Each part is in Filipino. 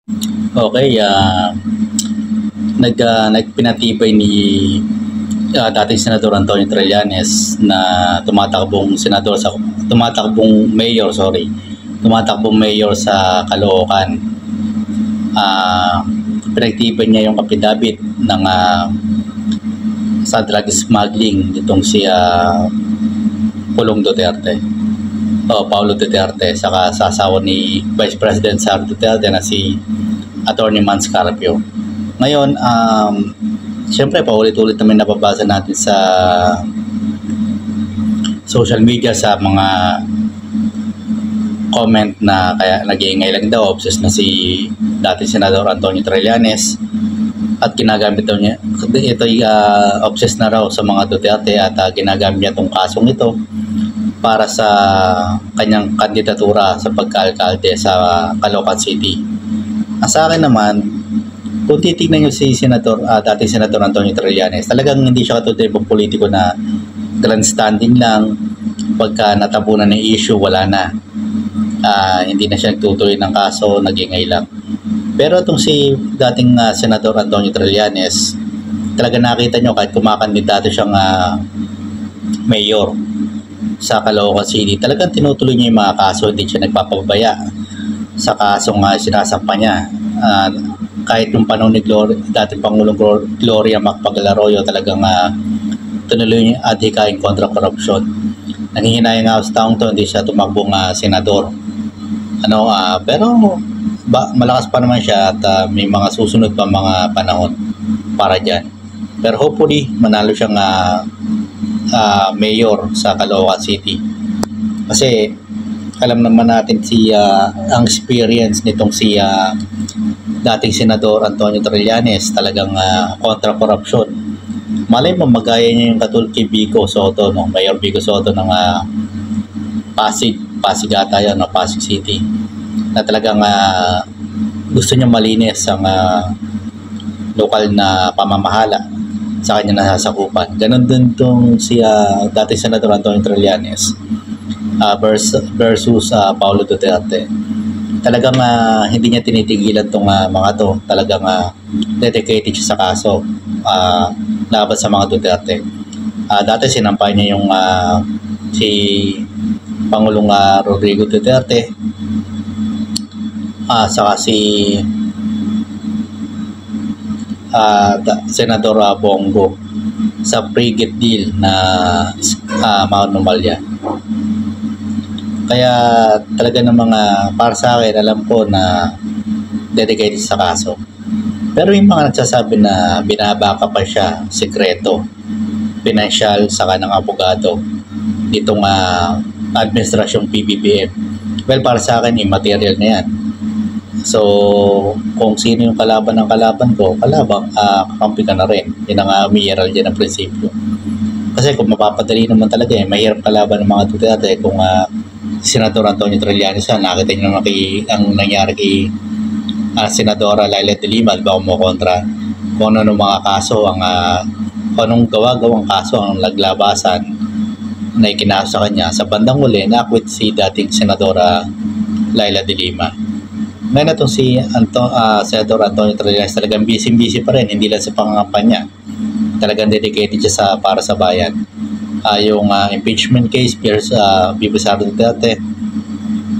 Okay, nagpinatibay ni dating Senador Antonio Trillanes na tumatakbong mayor, tumatakbong mayor sa Caloocan. Pinagtibay niya yung affidavit ng sa drug smuggling nitong si Pulong Duterte o Paulo Duterte, saka sa asawa ni Vice President Sara Duterte na si Attorney Mans Carpio. Ngayon, siyempre paulit-ulit naman nababasa natin sa social media sa mga comment na kaya nag-iingay lang daw, obsessed na si dating Senador Antonio Trillanes at ginagamit daw niya ito'y obsessed na raw sa mga Duterte at ginagamit niya itong kasong ito para sa kanyang kandidatura sa pagka-alkalde sa Caloocan City. Sa akin naman, kung titignan nyo si dating Senador Antonio Trillanes, talagang hindi siya katulad ng politiko na grandstanding lang, pagka natabunan ng issue, wala na. Hindi na siya nagtutuloy ng kaso, nag-ingay lang. Pero itong si dating Senador Antonio Trillanes, talaga nakita nyo kahit kumakandidato siyang mayor sa Caloocan City, talagang tinutuloy niya yung mga kaso, hindi siya nagpapabaya sa kasong sinasampa niya. Kahit yung panahon ni dating Pangulong Gloria Macapagal-Arroyo, talagang tinuloy niya adhikain kontra korupsyon. Nanghihinayang nga sa taong to, hindi siya tumakbong senador. Pero malakas pa naman siya at may mga susunod pa mga panahon para dyan. Pero hopefully, manalo siyang mayor sa Caloocan City. Kasi alam naman natin ang experience nitong si dating Senador Antonio Trillanes, talagang kontra korupsyon. Malay mo, magaya niya yung katulad kay Vico Soto, Mayor Vico Soto ng Pasig ata yan, Pasig City, na talagang gusto niya malinis ang lokal na pamamahala sa kanya nasasakupan. Ganon din itong si dating Senador Antonio Trillanes versus Paulo Duterte. Talagang hindi niya tinitigilan itong mga to. Talagang dedicated siya sa kaso laban sa mga Duterte. Dati sinampay niya yung si Pangulong Rodrigo Duterte, saka si Senador Bongo sa frigate deal na Mount Numalia. Kaya talaga ng mga para sa akin, alam ko na dedicated sa kaso. Pero yung mga nagsasabi na binabaka pa siya, sekreto, financial, saka ng abogado itong administrasyong PBBM. Well, para sa akin, immaterial na yan. So, kung sino yung kalaban ng kalaban ko, kakampi ka na rin. Yun ang umiiral dyan ang prinsipyo. Kasi kung mapapadali naman talaga, mahirap kalaban ng mga Duterte kung Senador Antonio Trillanes, nakita nyo naman ang nangyari kay Senadora Laila de Lima, ba mo kontra kung ano ng mga kaso, kung anong gawang kaso ang naglabasan na ikinaso sa kanya. Sa bandang uli, na-acquit si dating Senadora Laila de Lima. Ngayon itong si Senador Antonio Trillanes, talagang busy pa rin, hindi lang sa pangangampanya. Talagang dedicated siya para sa bayan. Yung impeachment case, Bibi Sara Duterte,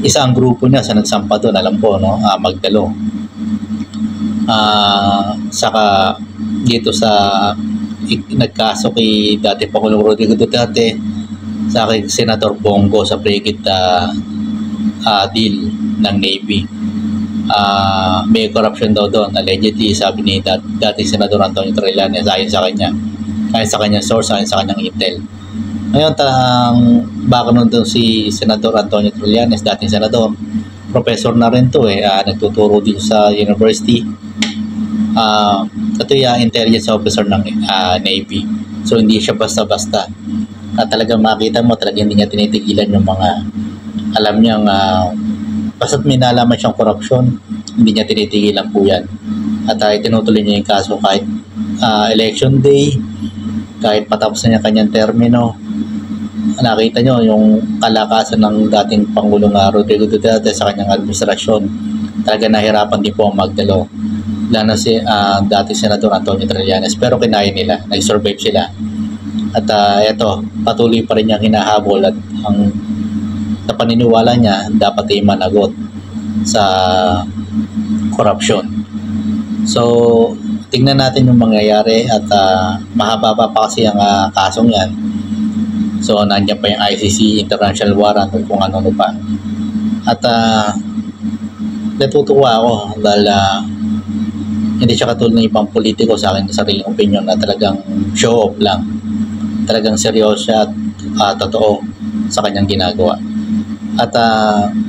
isang grupo niya sa nagsampa doon, alam ko, Magdalo. Saka dito sa nagkaso kay dating Pangulong Rodrigo Duterte sa kay Senator Bongo sa frigate deal ng Navy. May corruption daw doon, allegedly, sabi ni dating Senador Antonio Trillanes, ayon sa kanyang source, ayon sa kanyang intel. Ngayon, background doon si Senador Antonio Trillanes, dating senador, professor na rin to nagtuturo din sa university. Ito yung intelligence officer ng Navy. So hindi siya basta-basta. Talagang makita mo, talagang hindi niya tinitigilan yung mga alam niyang basta't may nalaman siyang korupsyon, hindi niya tinitigilan po yan. At tinutuloy niya yung kaso kahit election day, kahit patapos na niya kanyang termino. Nakita nyo yung kalakasan ng dating Pangulong Rodrigo Duterte sa kanyang administrasyon talaga nahirapan din po ang Magdalo. Lalo na si dati Senador Antonio Trillanes, pero kinaya nila, nag-survive sila. At eto, patuloy pa rin niya hinahabol at ang sa paniniwala niya dapat ay managot sa korupsyon. So, tingnan natin yung mangyayari at mahaba pa kasi ang kasong yan. So, nandiyan pa yung ICC, International Warrant, at kung ano pa. At natutuwa ako dahil hindi siya katulad ng ibang politiko sa akin sa sariling opinion na talagang show off lang. Talagang seryoso at totoo sa kanyang ginagawa. At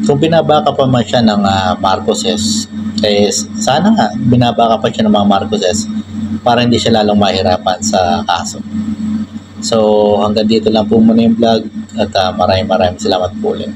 kung binabaka pa man siya ng Marcoses, eh sana nga binabaka pa siya ng mga Marcoses para hindi siya lalong mahirapan sa kaso. So hanggang dito lang po muna yung vlog at maraming salamat po ulit.